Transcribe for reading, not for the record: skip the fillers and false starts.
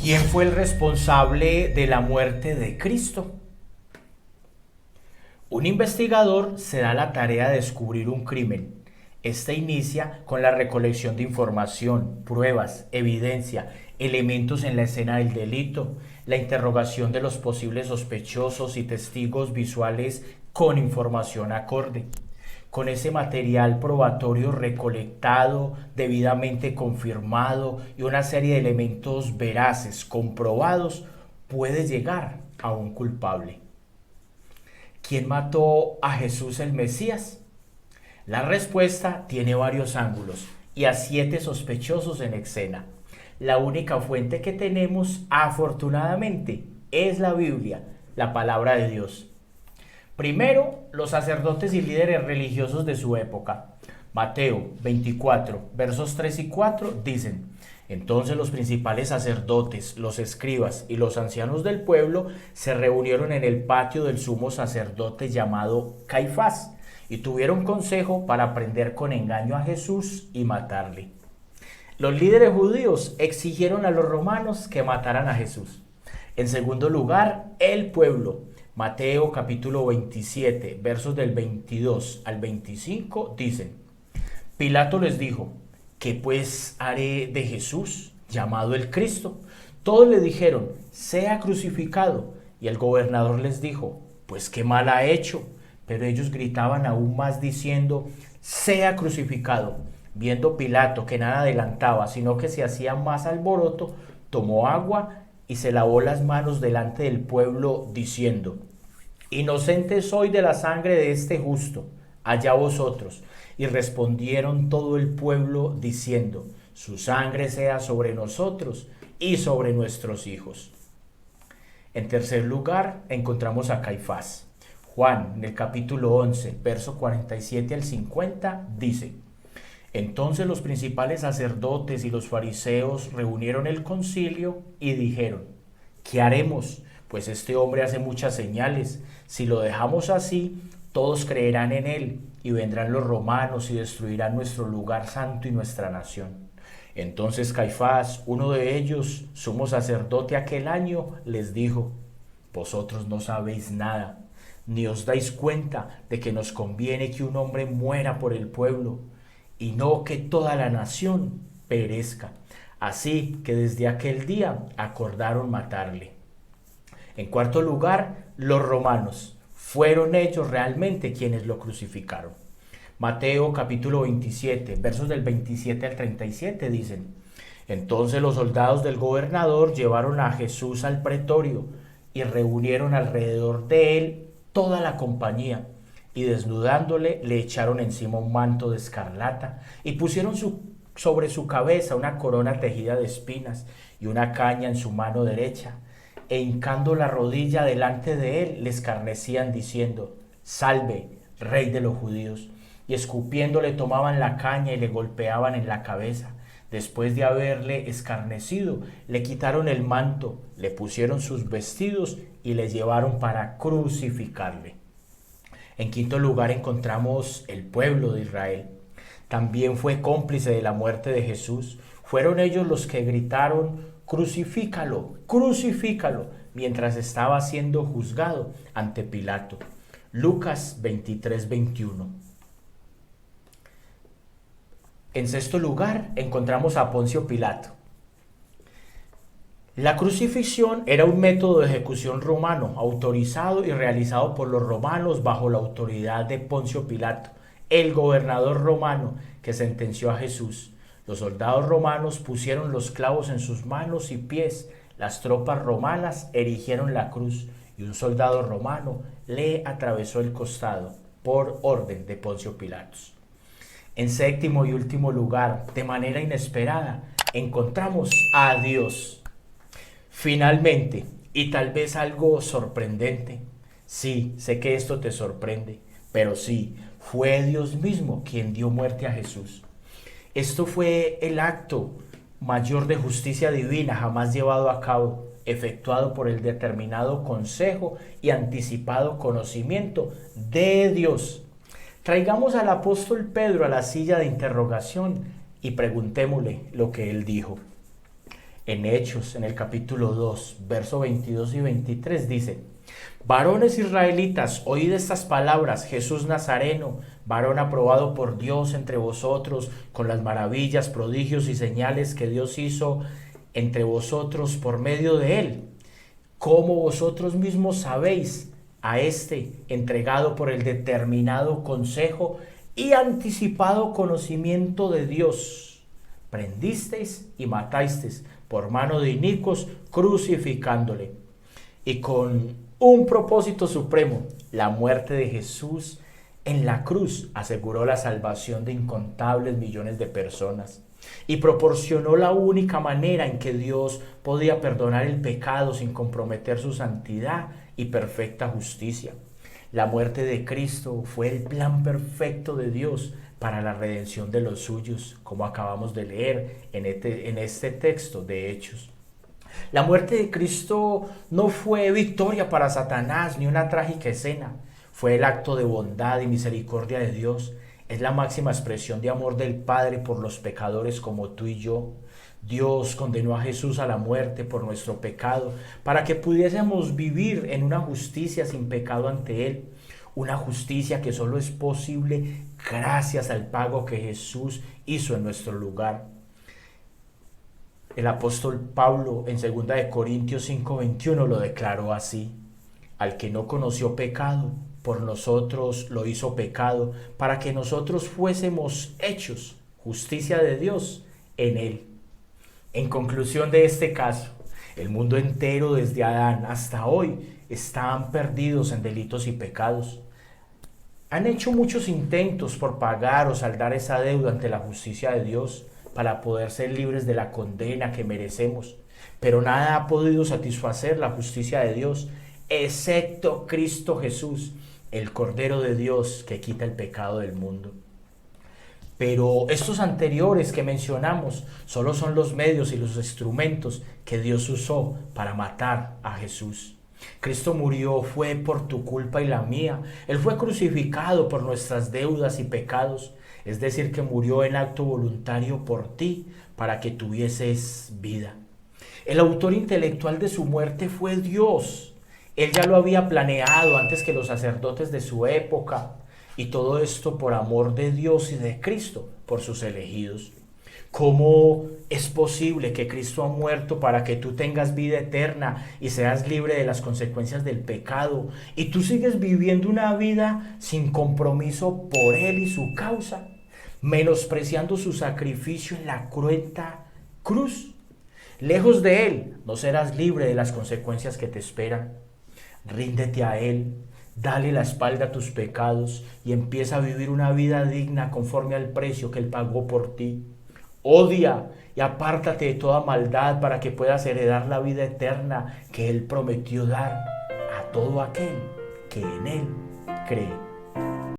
¿Quién fue el responsable de la muerte de Cristo? Un investigador se da la tarea de descubrir un crimen. Este inicia con la recolección de información, pruebas, evidencia, elementos en la escena del delito, la interrogación de los posibles sospechosos y testigos visuales con información acorde. Con ese material probatorio recolectado, debidamente confirmado y una serie de elementos veraces, comprobados, puede llegar a un culpable. ¿Quién mató a Jesús el Mesías? La respuesta tiene varios ángulos y a 7 sospechosos en escena. La única fuente que tenemos, afortunadamente, es la Biblia, la palabra de Dios. Primero, los sacerdotes y líderes religiosos de su época. Mateo 24, versos 3 y 4 dicen: Entonces los principales sacerdotes, los escribas y los ancianos del pueblo se reunieron en el patio del sumo sacerdote llamado Caifás y tuvieron consejo para prender con engaño a Jesús y matarle. Los líderes judíos exigieron a los romanos que mataran a Jesús. En segundo lugar, el pueblo. Mateo capítulo 27, versos del 22 al 25 dicen: Pilato les dijo: ¿Qué pues haré de Jesús, llamado el Cristo? Todos le dijeron: sea crucificado. Y el gobernador les dijo: pues qué mal ha hecho. Pero ellos gritaban aún más diciendo: sea crucificado. Viendo Pilato que nada adelantaba, sino que se hacía más alboroto, tomó agua y se lavó las manos delante del pueblo, diciendo: inocente soy de la sangre de este justo, allá vosotros. Y respondieron todo el pueblo diciendo: su sangre sea sobre nosotros y sobre nuestros hijos. En tercer lugar, encontramos a Caifás. Juan, en el capítulo 11, verso 47 al 50, dice: Entonces los principales sacerdotes y los fariseos reunieron el concilio y dijeron: ¿qué haremos? Pues este hombre hace muchas señales. Si lo dejamos así, todos creerán en él, y vendrán los romanos y destruirán nuestro lugar santo y nuestra nación. Entonces Caifás, uno de ellos, sumo sacerdote aquel año, les dijo: vosotros no sabéis nada, ni os dais cuenta de que nos conviene que un hombre muera por el pueblo, y no que toda la nación perezca. Así que desde aquel día acordaron matarle. En cuarto lugar, los romanos. Fueron ellos realmente quienes lo crucificaron. Mateo capítulo 27, versos del 27 al 37 dicen: Entonces los soldados del gobernador llevaron a Jesús al pretorio y reunieron alrededor de él toda la compañía, y desnudándole le echaron encima un manto de escarlata y pusieron sobre su cabeza una corona tejida de espinas y una caña en su mano derecha, e hincando la rodilla delante de él le escarnecían diciendo: salve, rey de los judíos. Y escupiéndole tomaban la caña y le golpeaban en la cabeza. Después de haberle escarnecido, le quitaron el manto, le pusieron sus vestidos y le llevaron para crucificarle. En quinto lugar encontramos el pueblo de Israel. También fue cómplice de la muerte de Jesús. Fueron ellos los que gritaron: crucifícalo, crucifícalo, mientras estaba siendo juzgado ante Pilato. Lucas 23, 21. En sexto lugar encontramos a Poncio Pilato. La crucifixión era un método de ejecución romano, autorizado y realizado por los romanos bajo la autoridad de Poncio Pilato, el gobernador romano que sentenció a Jesús. Los soldados romanos pusieron los clavos en sus manos y pies, las tropas romanas erigieron la cruz y un soldado romano le atravesó el costado por orden de Poncio Pilato. En séptimo y último lugar, de manera inesperada, encontramos a Dios. Finalmente, y tal vez algo sorprendente, sí, sé que esto te sorprende, pero sí, fue Dios mismo quien dio muerte a Jesús. Esto fue el acto mayor de justicia divina jamás llevado a cabo, efectuado por el determinado consejo y anticipado conocimiento de Dios. Traigamos al apóstol Pedro a la silla de interrogación y preguntémosle lo que él dijo. En Hechos, en el capítulo 2, verso 22 y 23 dice: varones israelitas, oíd estas palabras: Jesús Nazareno, varón aprobado por Dios entre vosotros, con las maravillas, prodigios y señales que Dios hizo entre vosotros por medio de él, como vosotros mismos sabéis, a este entregado por el determinado consejo y anticipado conocimiento de Dios, prendisteis y matasteis por mano de inicuos, crucificándole. Y con un propósito supremo, la muerte de Jesús en la cruz aseguró la salvación de incontables millones de personas y proporcionó la única manera en que Dios podía perdonar el pecado sin comprometer su santidad y perfecta justicia. La muerte de Cristo fue el plan perfecto de Dios para la redención de los suyos, como acabamos de leer en este texto de Hechos. La muerte de Cristo no fue victoria para Satanás ni una trágica escena. Fue el acto de bondad y misericordia de Dios. Es la máxima expresión de amor del Padre por los pecadores como tú y yo. Dios condenó a Jesús a la muerte por nuestro pecado para que pudiésemos vivir en una justicia sin pecado ante Él. Una justicia que solo es posible gracias al pago que Jesús hizo en nuestro lugar. El apóstol Pablo en 2 de Corintios 5:21 lo declaró así: al que no conoció pecado, por nosotros lo hizo pecado, para que nosotros fuésemos hechos justicia de Dios en él. En conclusión de este caso, el mundo entero desde Adán hasta hoy están perdidos en delitos y pecados. Han hecho muchos intentos por pagar o saldar esa deuda ante la justicia de Dios para poder ser libres de la condena que merecemos, pero nada ha podido satisfacer la justicia de Dios, excepto Cristo Jesús, el Cordero de Dios que quita el pecado del mundo. Pero estos anteriores que mencionamos solo son los medios y los instrumentos que Dios usó para matar a Jesús. Cristo murió fue por tu culpa y la mía. Él fue crucificado por nuestras deudas y pecados. Es decir, que murió en acto voluntario por ti para que tuvieses vida. El autor intelectual de su muerte fue Dios. Él ya lo había planeado antes que los sacerdotes de su época. Y todo esto por amor de Dios y de Cristo, por sus elegidos. ¿Cómo es posible que Cristo ha muerto para que tú tengas vida eterna y seas libre de las consecuencias del pecado? Y tú sigues viviendo una vida sin compromiso por Él y su causa, menospreciando su sacrificio en la cruenta cruz. Lejos de Él, no serás libre de las consecuencias que te esperan. Ríndete a Él. Dale la espalda a tus pecados y empieza a vivir una vida digna conforme al precio que Él pagó por ti. Odia y apártate de toda maldad para que puedas heredar la vida eterna que Él prometió dar a todo aquel que en Él cree.